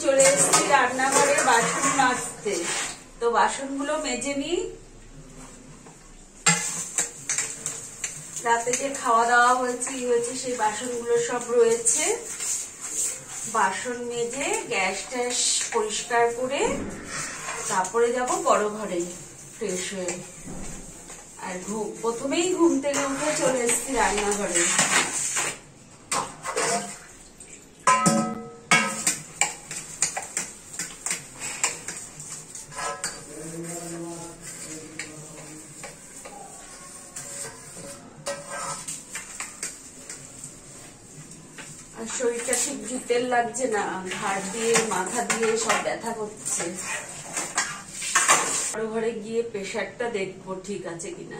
চলে এসেছি রান্নাঘরে বাসন মাজতে। তো বাসনগুলো মেজে নিই। রাতে যে খাওয়া দাওয়া হয়েছে সেই বাসনগুলো সব রয়েছে। বাসন মেজে গ্যাস ট্যাস পরিষ্কার করে তারপরে যাব বড় ঘরে ফ্রেশ হয়ে। আর প্রথমেই ঘুম থেকে উঠে চলে এসেছি রান্নাঘরে। শরীরটা ঠিক জুতের লাগছে না, ঘাড় দিয়ে মাথা দিয়ে সব ব্যথা করছে। ঘরে গিয়ে প্রেশারটা দেখবো ঠিক আছে কিনা।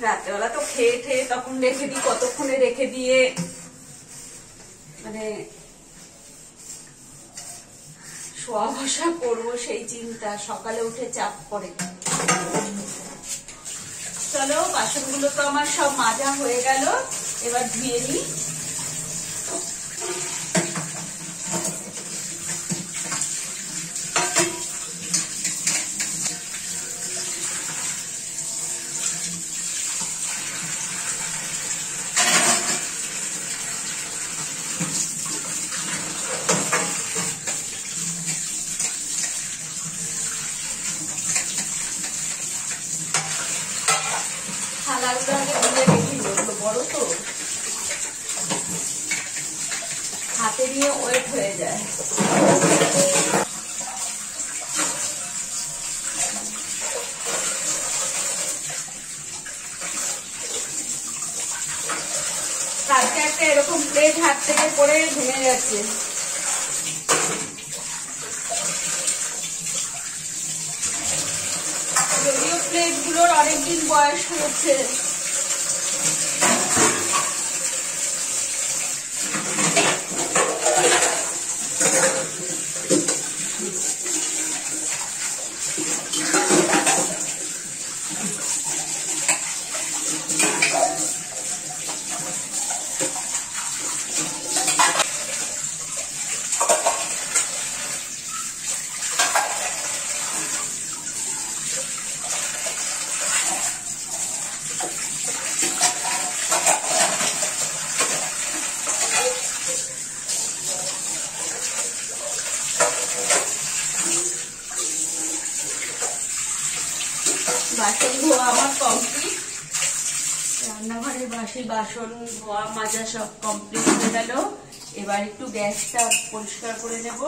রাতেবেলা তো খেয়ে তখন রেখে দিই, কতক্ষণে রেখে দিয়ে মানে শোয়া বসা করবো সেই চিন্তা, সকালে উঠে চাপ পড়ে। চলো, বাসনগুলো তো আমার সব মাজা হয়ে গেল, এবার ধুয়ে নিই। থালাগুলো আগে ধুয়ে রেখে দেবো, বড় তো হাতে নিয়ে ওয়েট হয়ে যায়। কালকে একটা এরকম প্লেট হাত থেকে পড়ে ভেঙে যাচ্ছে। যদিও প্লেট গুলোর অনেকদিন বয়স হয়েছে। বাসন ধোয়া আমার কমপ্লিট। রান্নাঘরে বাসন ধোয়া মাজা সব কমপ্লিট হয়ে গেল। এবার একটু গ্যাসটা পরিষ্কার করে নেব।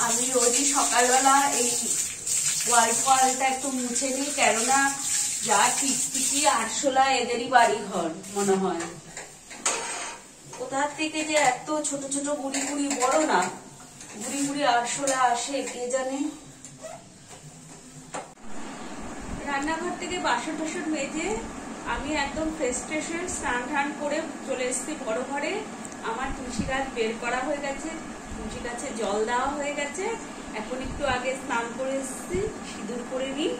আমি রোজই সকালবেলা এই ওয়ালটা একটু মুছে নিই, কেননা যা টিকটিকি আরশোলা এদেরই বাড়ি ঘর মনে হয়। কোথা থেকে যে এত ছোট ছোট বুড়ি বুড়ি, বড় না, বুড়ি বুড়ি আরশোলা আসে কে জানে। রান্নাঘর থেকে বাসন টাসন মেজে আমি একদম ফ্রেশ স্নান টান করে চলে এসেছি বড় ঘরে। আমার তুলসী গাছ বের করা হয়ে গেছে, তুলসী গাছে জল দেওয়া হয়ে গেছে। এখন একটু আগে স্নান করে এসেছি, সিঁদুর করে নিই।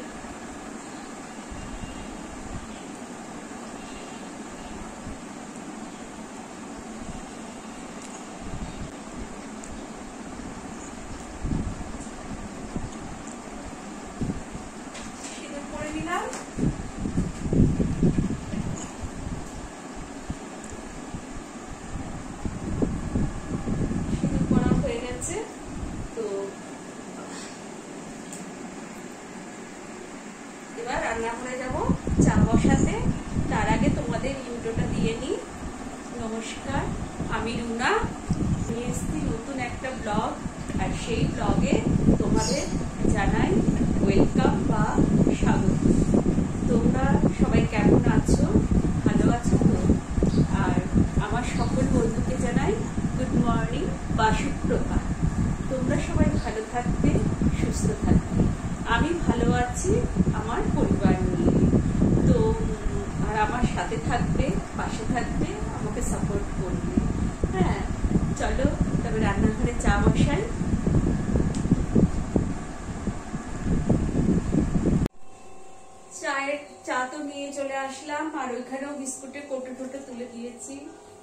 সিঁদুর করে নিলাম। এবার রান্নাঘরে যাব চা বসাতে। তার আগে তোমাদের ইন্ট্রোটা দিয়ে নিই। নমস্কার, আমি রুনা, নিয়ে এসেছি নতুন একটা ব্লগ। আর সেই ব্লগে তোমাদের জানাই ওয়েলকাম বা স্বাগত। তোমরা সবাই কেমন আছো? জানাই গুড মর্নিং বা সুপ্রভাত। তোমরা সবাই ভালো থাকবে, সুস্থ থাকবে। আমি ভালো আছি আমার পরিবার নিয়ে। তো আর আমার সাথে থাকবে, পাশে থাকবে, আমাকে সাপোর্ট করবে। হ্যাঁ, চলো তবে রান্নাঘরে চা বসাই। চা তো নিয়ে চলে আসলাম, আর ওইখানেও বিস্কুটের কোটো টোটো তুলে দিয়েছি।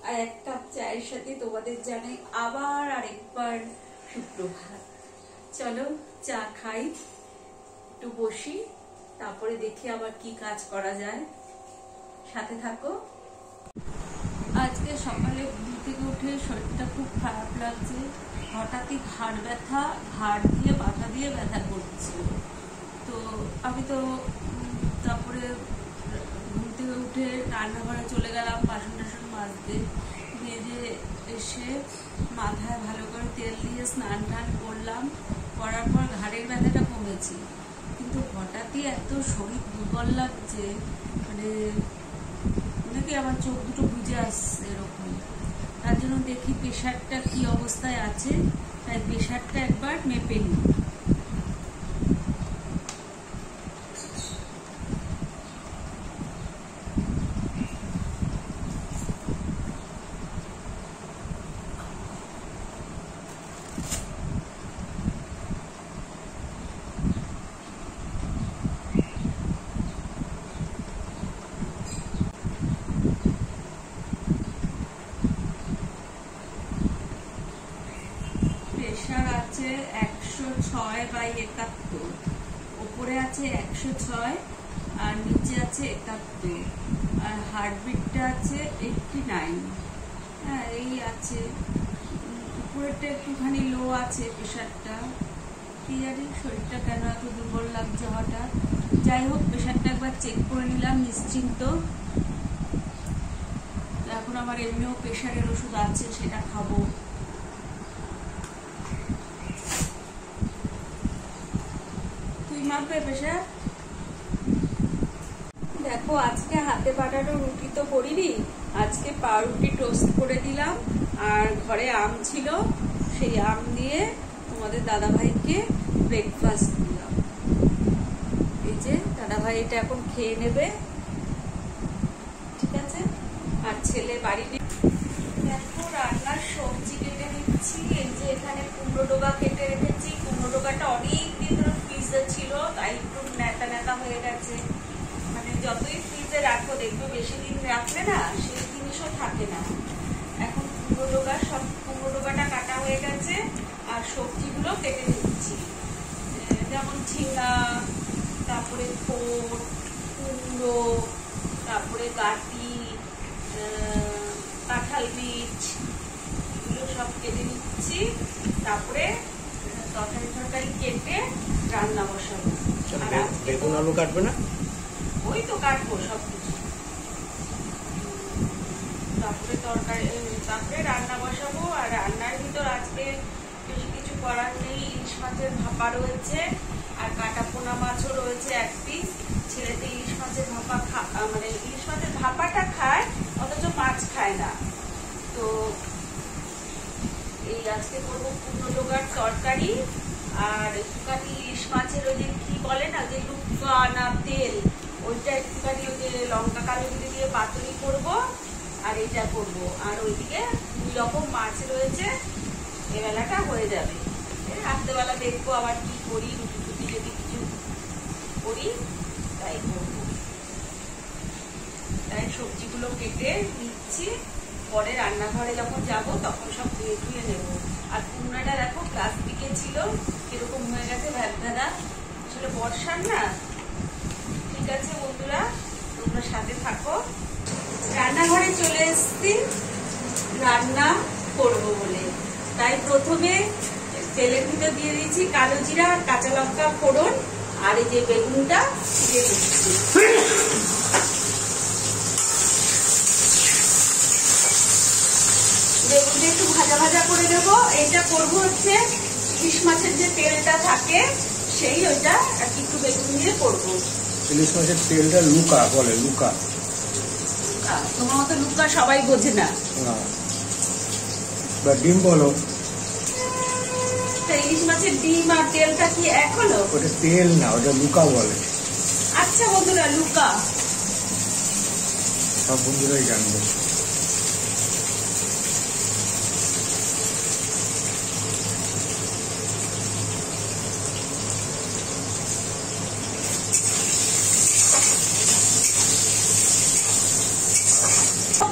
আর এক কাপ চায়ের সাথে তোমাদের জানাই আবার আরেকবার সুপ্রভাত। চলো চা খাই, একটু বসি, তারপরে দেখি আবার কি কাজ করা যায়। সাথে থাকো। আজকে সকালে ঘুম থেকে উঠে শরীরটা খুব খারাপ লাগছে। হঠাৎই ঘাড় ব্যথা, ঘাড় দিয়ে মাথা দিয়ে ব্যথা করছে। তো আমি তো তারপরে ঘুম থেকে উঠে রান্নাঘরে চলে গেলাম বাসন টাসন মাজতে। মেজে এসে মাথায় ভালো করে তেল দিয়ে স্নান টান করলাম। করার পর ঘাড়ের ব্যথাটা কমেছে, কিন্তু হঠাৎই এত শরীর দুর্বল লাগছে, মানে নাকি আমার চোখ দুটো বুঝে আসছে এরকম। তার জন্য দেখি প্রেশারটা কি অবস্থায় আছে, তাই প্রেশারটা একবার মেপে নিই। প্রেশার আছে 106/71, উপরে আছে 106 আর নিচে আছে 71, আর হার্টবিটটা আছে 89। হ্যাঁ, এই আছে। উপরেরটা একটুখানি লো আছে প্রেশারটা। কি জানি শরীরটা কেন এত দুর্বল লাগছে হঠাৎ। যাই হোক, প্রেশারটা একবার চেক করে নিলাম, নিশ্চিন্ত। এখন আমার এমনিও প্রেশারের ওষুধ আছে, সেটা খাবো। মাপবে প্রেশার। দেখো, আজকে হাতে পাঠানো রুটি তো করিনি, আজকে পাউরুটি টোস্ট করে দিলাম। আর ঘরে আম ছিল, সেই আম দিয়ে তোমাদের দাদাভাইকে ব্রেকফাস্ট দিলাম। এই যে দাদাভাই এটা এখন খেয়ে নেবে, ঠিক আছে। আর ছেলে বাড়ি। দেখো, রান্নার সবজি কেটে দিচ্ছি। এই যে এখানে কুমড়ো ডোগা কেটে রেখেছি। কুমড়ো ডোগাটা অনেক দিন ধরে ফ্রিজে ছিল, তাই একটু নেতা নেতা হয়ে গেছে। মানে যতই ফ্রিজে রাখো দেখবে বেশি দিন রাখলে না সেই জিনিসও থাকে না। এখন কুমড়ো ডোগাটা কাটা হয়ে গেছে, আর সবজিগুলো কেটে দিচ্ছি। যেমন ঝিঙ্গা, তারপরে ফোড়, কুমড়ো, তারপরে গাটি, কাঁঠাল বীজ, এগুলো সব কেটে নিচ্ছি। তারপরে তরকারি কেটে রান্না বসাবো। বেগুন আলু কাটবে না? ওই তো কাটবো সবকিছু। তারপরে রান্না বসাবো। আর রান্নার ভিতর আজকে বেশি কিছু করার নেই। ইলিশ মাছের ভাপা রয়েছে, আর কাটা পোনা মাছও রয়েছে 1 পিস। ছেলেতে ইলিশ মাছের ভাপা মানে ইলিশ মাছের ভাপাটা খায়, অথচ মাছ খায় না। তো এই আজকে করবো কুমড়ো ডোগার তরকারি। আর একটুখানি ইলিশ মাছের ওই যে কি বলে না, যে লুকা না তেল, ওইটা একটুখানি ওই যে লঙ্কা কালো দিয়ে পাতুরি করবো, আর এটা করবো। আর ওইদিকে 2 রকম মাছ রয়েছে, এবেলাটা হয়ে যাবে। রাত্রেবেলা দেখবো আবার কি করি, রুটি টুটি যদি কিছু করি তাই করবো। তাই সবজিগুলো কেটে নিচ্ছি, পরে রান্নাঘরে যখন যাব তখন সব ধুয়ে ধুয়ে নেবো। আর কুমড়াটা দেখো প্লাস্টিকে ছিল, কিরকম হয়ে গেছে ভ্যাদভ্যাদা। আসলে বর্ষার না। ঠিক আছে বন্ধুরা, তোমরা সাথে থাকো। রান্নাঘরে চলে এসছি রান্না করব বলে। তাই প্রথমে তেলের ভিতর দিয়ে দিয়েছি কালো জিরা আর কাঁচা লঙ্কা ফোড়ন, আর এই যে বেগুনটা দিয়ে দিচ্ছি। বেগুনটা একটু ভাজা ভাজা করে দেবো। এইটা করবো হচ্ছে ইলিশ মাছের যে তেলটা থাকে সেই, ওইটা একটু বেগুন দিয়ে করবো। ইলিশ মাছের তেলটা লুকা বলে, লুকা। তোমার মতো লুকা সবাই বোঝে না। বা ডিম বলো। ইলিশ মাছের ডিম আর তেলটা কি এক হলো? ওটা তেল না, ওটা লুকা বলে। আচ্ছা বন্ধুরা, লুকা। সব বন্ধুরাই জানবে।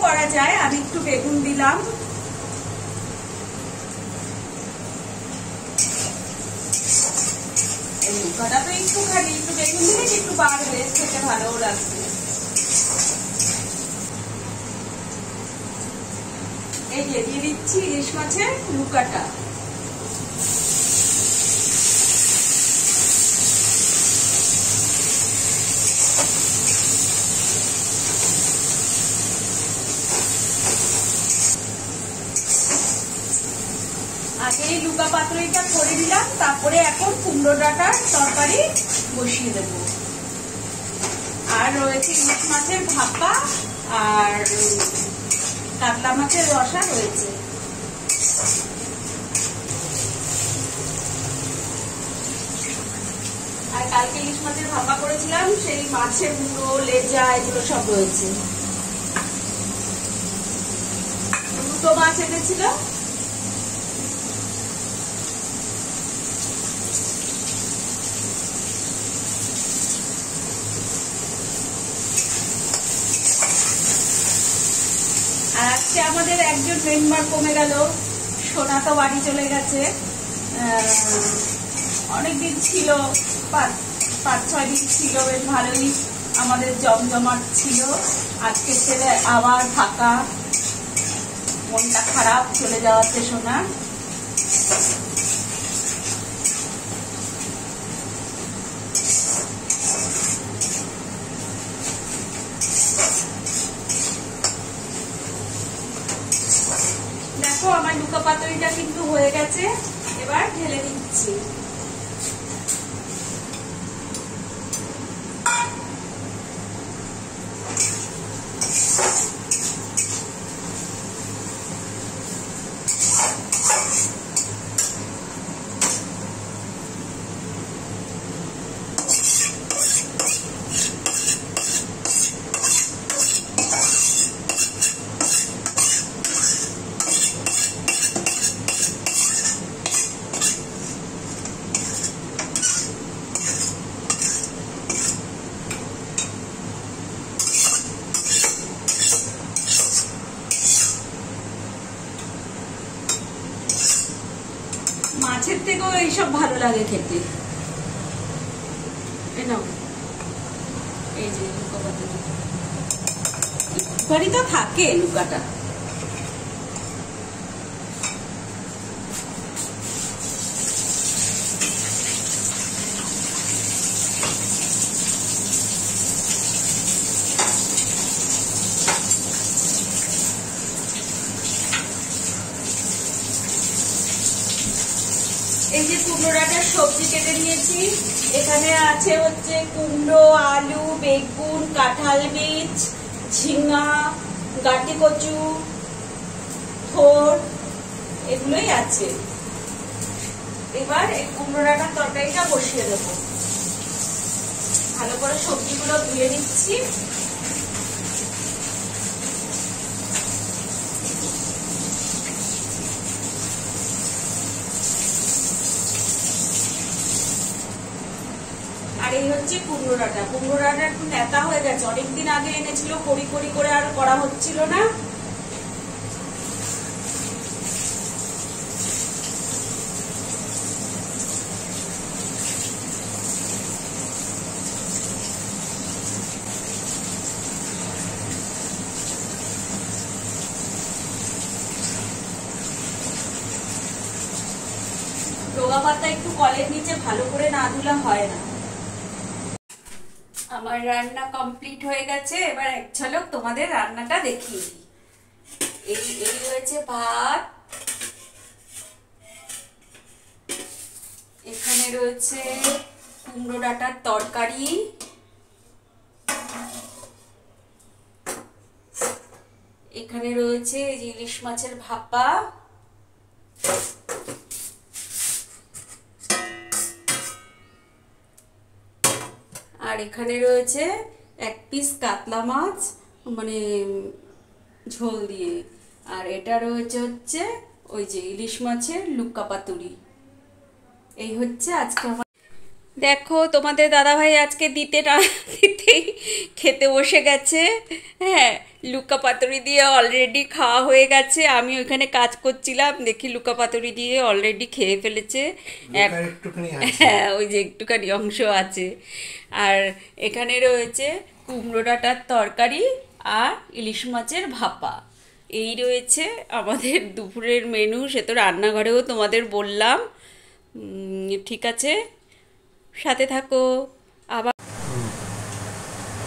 করা যায়। আমি একটু বেগুন দিলাম, লুকাটা তো একটুখানি, একটু বেগুন দিলে একটু বাড়বে, খেতে ভালো লাগবে। এই যে দিয়ে দিচ্ছি ইলিশ মাছের লুকাটা। আগে এই লুকা পাতুরিটা করে দিলাম, তারপরে এখন কুমড়ো ডাঁটার তরকারি বসিয়ে দেব। আর রয়েছে ইলিশ মাছের ভাপা আর কাতলা মাছের রসা রয়েছে। আর কালকে ইলিশ মাছের ভাপা করেছিলাম, সেই মাছের মুড়ো, লেজা এগুলো সব রয়েছে। দুটো মাছ এনেছিল। আর আজকে আমাদের একজন মেম্বার কমে গেল, সোনা তো বাড়ি চলে গেছে। অনেকদিন ছিল, 5-6 দিন ছিল, বেশ ভালোই আমাদের জমজমাট ছিল। আজকে ছেলে আবার ফাঁকা, মনটা খারাপ চলে যাওয়াতে সোনা। দেখো আমার লুকা পাতুরিটা কিন্তু হয়ে গেছে, এবার ঢেলে দিচ্ছি। মাছের থেকেও এইসব ভালো লাগে খেতে। এই যে লুকা পাতুরি, একটুখানি তো থাকে লুকাটা। এই যে কুমড়ো ডাঁটার সবজি কেটে নিয়েছি। এখানে আছে হচ্ছে কুমড়ো, আলু, বেগুন, কাঁঠাল বীজ, ঝিঙা, গাটি কচু, থোর, এগুলোই আছে। এবার এই কুমড়ো ডাঁটার তরকারিটা বসিয়ে দেবো। ভালো করে সবজিগুলো ধুয়ে নিচ্ছি। আর এই হচ্ছে কুমড়ো ডাঁটা। কুমড়ো ডাঁটা একটু নেতা হয়ে গেছে, অনেকদিন আগে এনেছিল, কড়ি কড়ি করে আর করা হচ্ছিল না। ডোগা পাতা একটু কলের নিচে ভালো করে না ধুলে হয় না। আমার রান্না কমপ্লিট হয়ে গেছে। এবার এক ঝলক তোমাদের রান্নাটা দেখিয়ে দিই। এই হয়েছে ভাত, এখানে রয়েছে কুমড়ো ডাঁটার তরকারি, এখানে রয়েছে ইলিশ মাছের ভাপা, আর এখানে রয়েছে 1 পিস কাতলা মাছ, মানে ঝোল দিয়ে। আর এটা রয়েছে হচ্ছে ওই যে ইলিশ মাছের লুক্কা পাতুরি। এই হচ্ছে আজকে আমার। দেখো তোমাদের দাদাভাই আজকে দিতে না দিতেই খেতে বসে গেছে। হ্যাঁ, লুকা পাতুরি দিয়ে অলরেডি খাওয়া হয়ে গেছে। আমি ওইখানে কাজ করছিলাম, দেখি লুকা পাতুরি দিয়ে অলরেডি খেয়ে ফেলেছে। হ্যাঁ, ওই যে একটুখানি অংশ আছে। আর এখানে রয়েছে কুমড়ো ডাঁটার তরকারি আর ইলিশ মাছের ভাপা। এই রয়েছে আমাদের দুপুরের মেনু। সে তো রান্নাঘরেও তোমাদের বললাম। ঠিক আছে, সাথে থাকো। আবার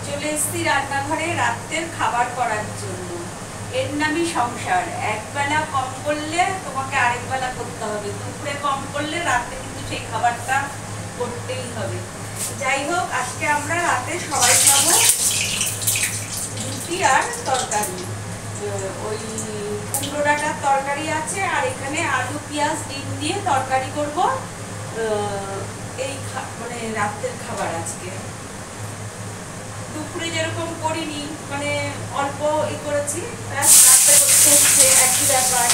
চলে এসেছি রান্নাঘরে রাতের খাবার করার জন্য। এর নামই সংসার। একবেলা কম করলে তোমাকে আরেক বেলা করতে হবে, দুপুরে কম করলে রাতে কিন্তু সেই খাবারটা করতেই হবে। যাই হোক, আজকে আমরা রাতে সবাই খাবো রুটি আর তরকারি। ওই কুমড়ো ডাঁটার তরকারি আছে, আর এখানে আলু পেঁয়াজ ডিম দিয়ে তরকারি করব। এই মানে রাতের খাবার আজকে। দুপুরে যেরকম করিনি, মানে অল্প করেছি, রাতে করতে হচ্ছে একই ব্যাপার।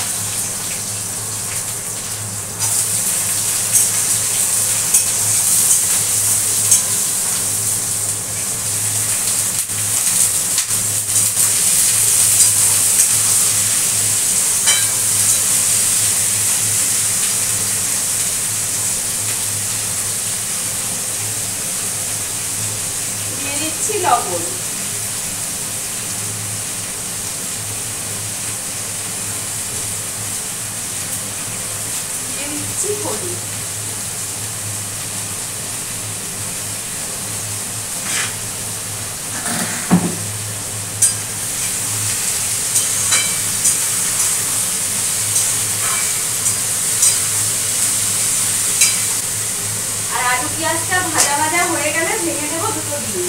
দিয়ে দিচ্ছি লবণ। দিয়ে দিচ্ছি হলুদ। আর আলু পেঁয়াজটা ভাজা ভাজা হয়ে গেলে ভেঙে দেবো দুটো ডিম।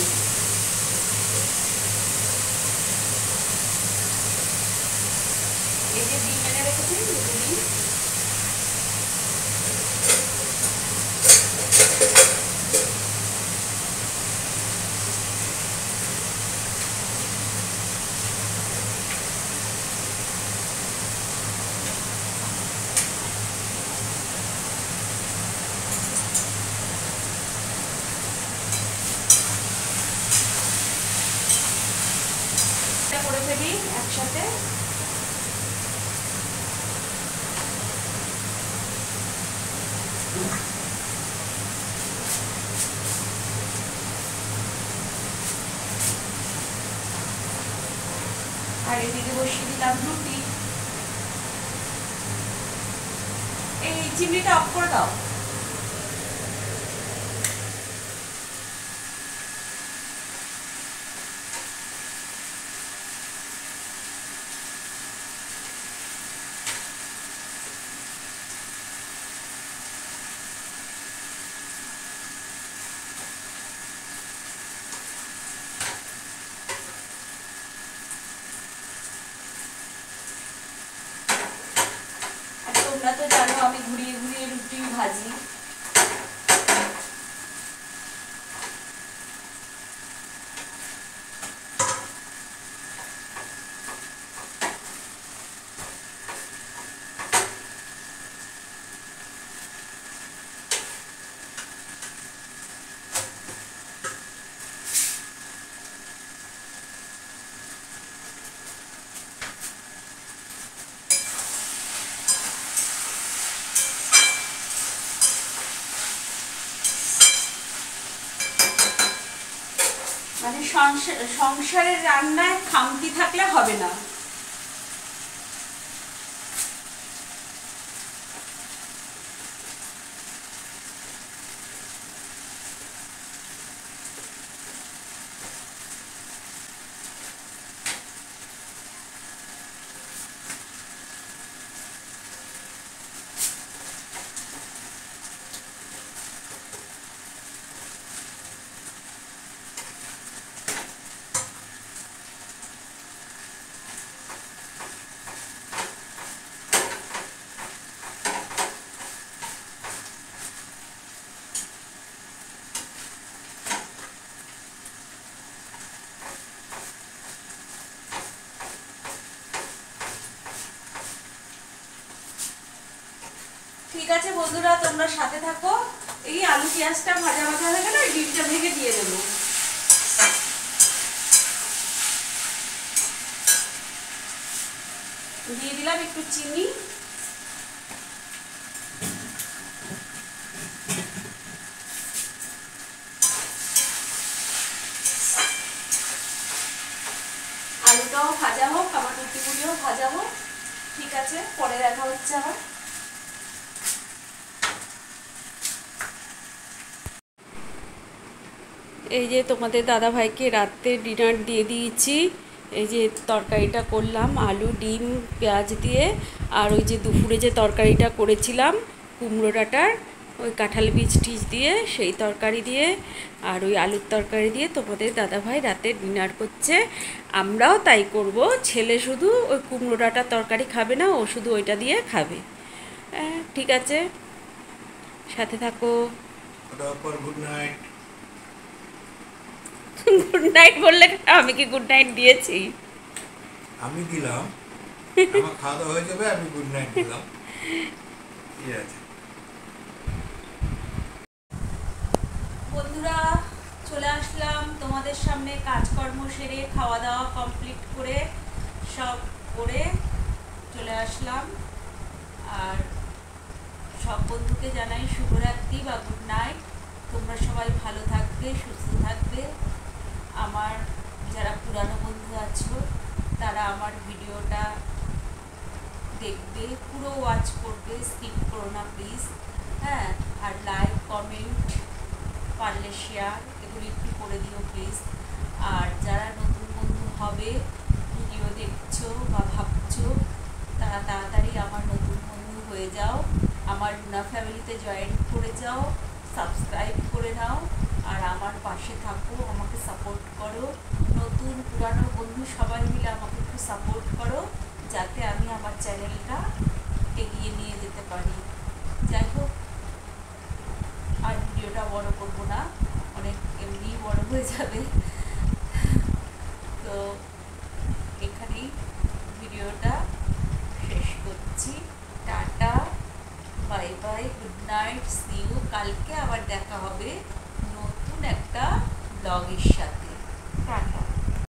এই যে ডিম এনে রেখেছি, দুটো ডিম। এটা করে ফেলি একসাথে। আর এদিকে বসিয়ে দিলাম রুটি। এই চিমনিটা অফ করে দাও। তোমরা তো জানো আমি ঘুরিয়ে ঘুরিয়ে রুটি ভাজি। মানে সংসারের রান্নায় খামতি থাকলে হবে না। ঠিক আছে বন্ধুরা, তোমরা সাথে থাকো। এই আলু পেঁয়াজটা ভাজা ভাজা হয়ে গেলে ডিমটা ভেঙে দিয়ে দেবো। দিয়ে দিলাম একটু চিনি, আলুটাও ভাজা হোক, আমার রুটিগুলিও ভাজা হোক। ঠিক আছে, পরে দেখা হচ্ছে আবার। এই যে তোমাদের দাদা ভাইকে রাতে ডিনার দিয়ে দিয়েছি। এই যে তরকারিটা করলাম আলু ডিম পেঁয়াজ দিয়ে, আর ওই যে দুপুরে যে তরকারিটা করেছিলাম কুমড়ো ডাঁটার, ওই কাঁঠাল বীজ টিজ দিয়ে সেই তরকারি দিয়ে, আর ওই আলুর তরকারি দিয়ে তোমাদের দাদা ভাই রাতে ডিনার করছে। আমরাও তাই করব। ছেলে শুধু ওই কুমড়ো ডাঁটার তরকারি খাবে না, ও শুধু ওইটা দিয়ে খাবে। ঠিক আছে, সাথে থাকো। Good night. গুড নাইট বললে আমি কি গুড নাইট দিয়েছি? আমি দিলাম, আমার খাওয়া দাওয়া হয়ে যাবে, আমি গুড নাইট দিলাম। ঠিক আছে বন্ধুরা, চলে আসলাম তোমাদের সামনে কাজকর্ম সেরে, খাওয়া দাওয়া কমপ্লিট করে সব করে চলে আসলাম। আর সব বন্ধুকে জানাই শুভরাত্রি বা গুড নাইট। তোমরা সবাই ভালো থাকবে, সুস্থ থাকবে। আমার যারা পুরানো বন্ধু আছো তারা আমার ভিডিওটা দেখবে, পুরো ওয়াচ করবে, স্কিপ করো না প্লিজ। হ্যাঁ, আর লাইক কমেন্ট পারলে শেয়ার এগুলো একটু করে দিও প্লিজ। আর যারা নতুন বন্ধু হবে, ভিডিও দেখছো বা ভাবছো, তারা তাড়াতাড়ি আমার নতুন বন্ধু হয়ে যাও, আমার লুনা ফ্যামিলিতে জয়েন করে যাও, সাবস্ক্রাইব করে নাও, আর আমার পাশে থাকো, আমাকে সাপোর্ট করো। নতুন পুরানো বন্ধু সবাই মিলে আমাকে একটু সাপোর্ট করো, যাতে আমি আমার চ্যানেলটা এগিয়ে নিয়ে যেতে পারি। যাই হোক, আর ভিডিওটা বড় করবো না, অনেক এমনি বড় হয়ে যাবে। তো এখানেই ভিডিওটা শেষ করছি। Ta ta, bye bye, good night, see you. কালকে আবার দেখা হবে নতুন একটা ব্লগের সাথে।